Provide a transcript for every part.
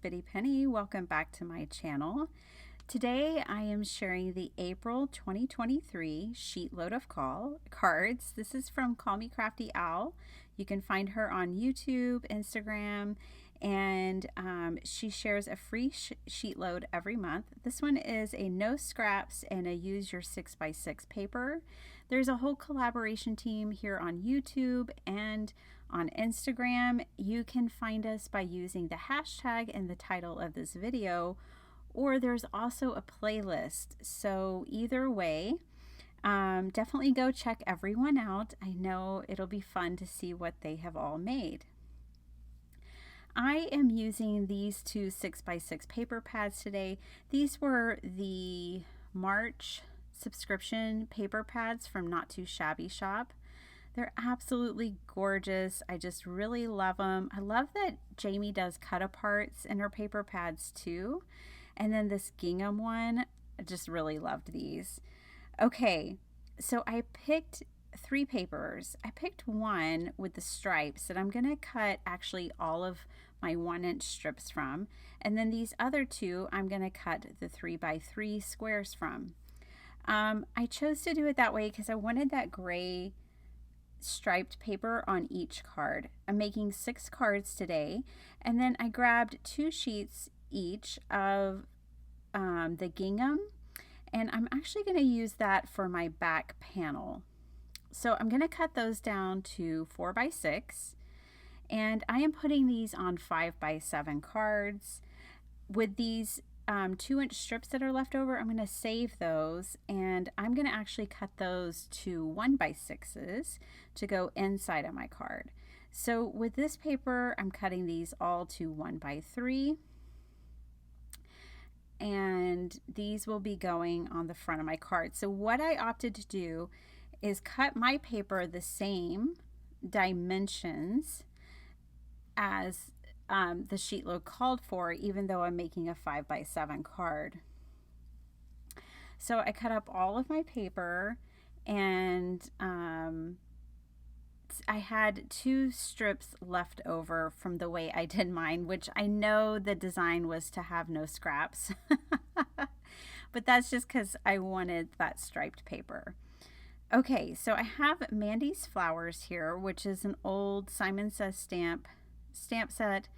Bitty Penny. Welcome back to my channel. Today I am sharing the April 2023 Sheetload of cards. This is from Call Me Crafty Owl. You can find her on YouTube, Instagram, and she shares a free sheet load every month. This one is a no scraps and a use your 6x6 paper. There's a whole collaboration team here on YouTube and on Instagram. You can find us by using the hashtag in the title of this video, or there's also a playlist. So either way, definitely go check everyone out. I know it'll be fun to see what they have all made. I am using these two 6x6 paper pads today. These were the March subscription paper pads from Not Too Shabby Shop. They're absolutely gorgeous. I just really love them. I love that Jamie does cut-aparts in her paper pads too. And then this gingham one, I just really loved these. Okay, so I picked 3 papers. I picked one with the stripes that I'm gonna cut actually all of my 1-inch strips from. And then these other 2, I'm gonna cut the 3x3 squares from. I chose to do it that way because I wanted that gray striped paper on each card. I'm making 6 cards today, and then I grabbed 2 sheets each of the gingham, and I'm actually going to use that for my back panel. So I'm going to cut those down to 4x6, and I am putting these on 5x7 cards. With these 2-inch strips that are left over, I'm going to save those, and I'm going to actually cut those to 1x6s to go inside of my card. So with this paper, I'm cutting these all to 1x3, and these will be going on the front of my card. So what I opted to do is cut my paper the same dimensions as the sheet load called for, even though I'm making a 5x7 card. So I cut up all of my paper, and I had 2 strips left over from the way I did mine, which I know the design was to have no scraps, but that's just because I wanted that striped paper. Okay, so I have Mandy's Flowers here, which is an old Simon Says stamp set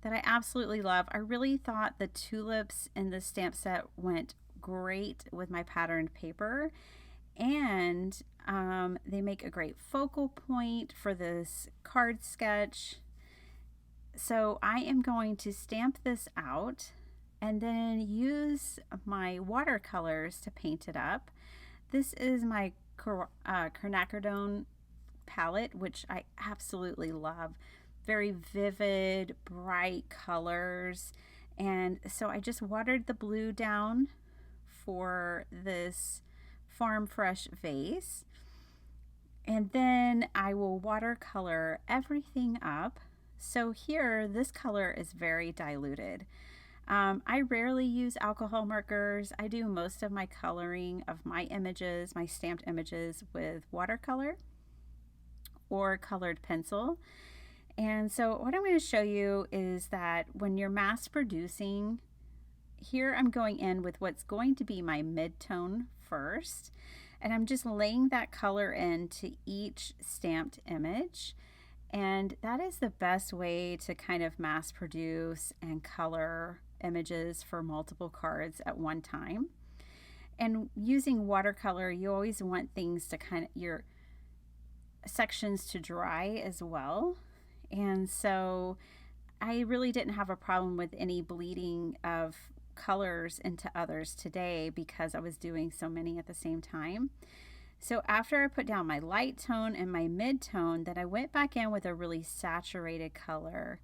that I absolutely love. I really thought the tulips in the stamp set went great with my patterned paper, and they make a great focal point for this card sketch. So I am going to stamp this out and then use my watercolors to paint it up. This is my quinacridone palette, which I absolutely love. Very vivid, bright colors. And so I just watered the blue down for this Farm Fresh vase. And then I will watercolor everything up. So here, this color is very diluted. I rarely use alcohol markers. I do most of my coloring of my images, my stamped images, with watercolor or colored pencil. And so what I'm going to show you is that when you're mass producing, here I'm going in with what's going to be my mid-tone first, and I'm just laying that color into each stamped image. And that is the best way to kind of mass produce and color images for multiple cards at one time. And using watercolor, you always want things to your sections to dry as well. And so I really didn't have a problem with any bleeding of colors into others today because I was doing so many at the same time. So after I put down my light tone and my mid tone, then I went back in with a really saturated color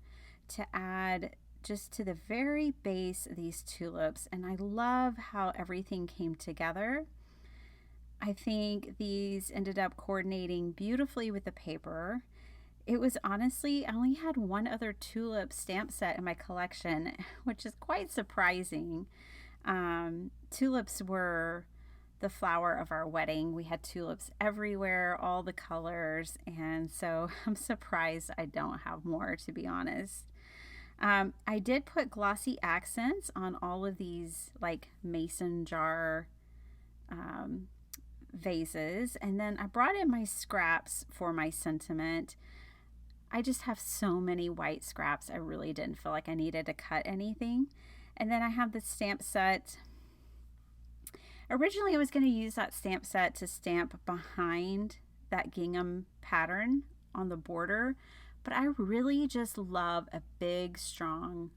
to add just to the very base of these tulips. And I love how everything came together. I think these ended up coordinating beautifully with the paper. It was honestly, I only had one other tulip stamp set in my collection, which is quite surprising. Tulips were the flower of our wedding. We had tulips everywhere, all the colors, and so I'm surprised I don't have more, to be honest. I did put glossy accents on all of these like mason jar um, vases, and then I brought in my scraps for my sentiment. I just have so many white scraps, I really didn't feel like I needed to cut anything. And then I have the stamp set. Originally I was going to use that stamp set to stamp behind that gingham pattern on the border, but I really just love a big, strong,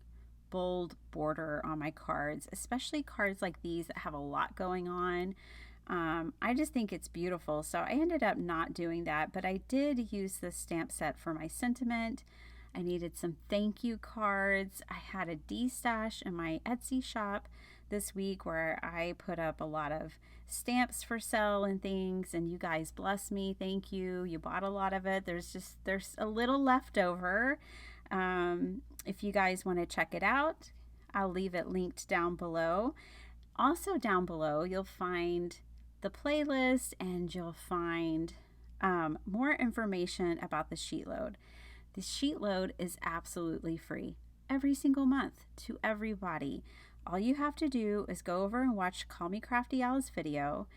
bold border on my cards, especially cards like these that have a lot going on. I just think it's beautiful. So I ended up not doing that, but I did use this stamp set for my sentiment. I needed some thank you cards. I had a D-stash in my Etsy shop this week where I put up a lot of stamps for sale and things, and you guys bless me. Thank you. You bought a lot of it. There's a little left over. If you guys want to check it out, I'll leave it linked down below. Also down below, you'll find the playlist, and you'll find more information about the Sheetload. The Sheetload is absolutely free every single month to everybody. All you have to do is go over and watch Call Me Crafty Al's video,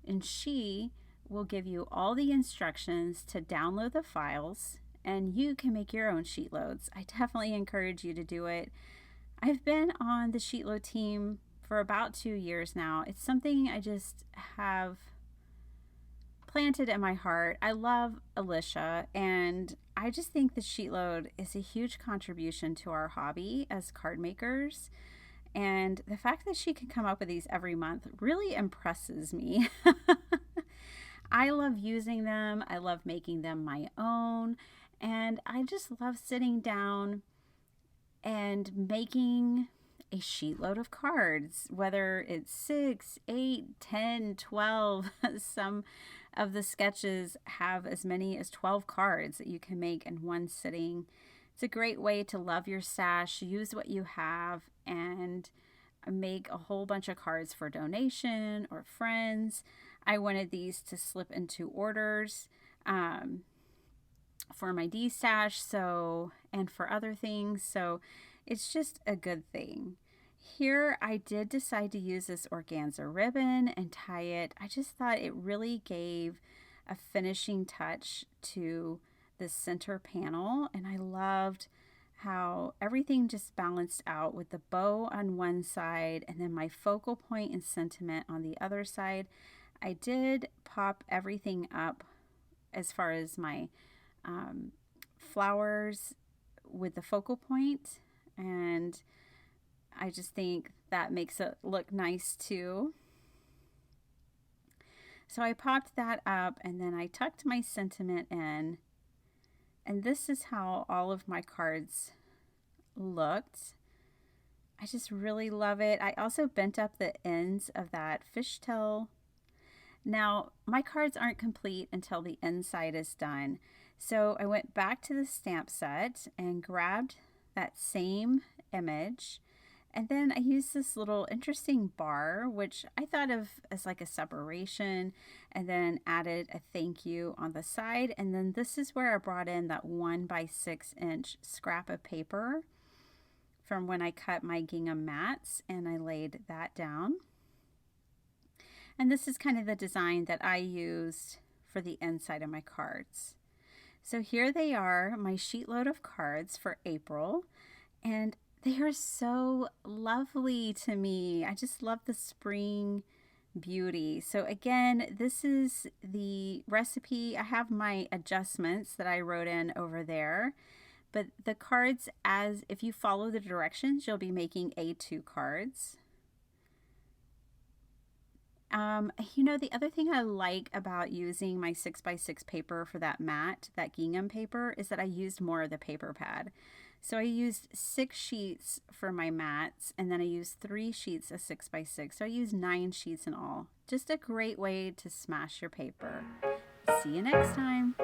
and she will give you all the instructions to download the files, and you can make your own Sheetloads. I definitely encourage you to do it. I've been on the Sheetload team for about 2 years now. It's something I just have planted in my heart. I love Alicia, and I just think the Sheetload is a huge contribution to our hobby as card makers. And the fact that she can come up with these every month really impresses me. I love using them. I love making them my own. And I just love sitting down and making a sheetload of cards, whether it's 6, 8, 10, 12. Some of the sketches have as many as 12 cards that you can make in one sitting. It's a great way to love your stash, use what you have, and make a whole bunch of cards for donation or friends. I wanted these to slip into orders for my D-stash, and for other things, so it's just a good thing. Here I did decide to use this organza ribbon and tie it. I just thought it really gave a finishing touch to the center panel, and I loved how everything just balanced out with the bow on one side and then my focal point and sentiment on the other side. I did pop everything up as far as my flowers with the focal point, and I just think that makes it look nice too. So I popped that up, and then I tucked my sentiment in, and this is how all of my cards looked. I just really love it. I also bent up the ends of that fishtail. Now, my cards aren't complete until the inside is done. So I went back to the stamp set and grabbed that same image. And then I used this little interesting bar, which I thought of as like a separation, and then added a thank you on the side. And then this is where I brought in that 1x6" scrap of paper from when I cut my gingham mats, and I laid that down. And this is kind of the design that I used for the inside of my cards. So here they are, my sheetload of cards for April, and they are so lovely to me. I just love the spring beauty. So again, this is the recipe. I have my adjustments that I wrote in over there, but the cards, as if you follow the directions, you'll be making A2 cards. You know, the other thing I like about using my 6x6 paper for that mat, that gingham paper, is that I used more of the paper pad. So I used 6 sheets for my mats, and then I used 3 sheets of 6x6. So I used 9 sheets in all. Just a great way to smash your paper. See you next time.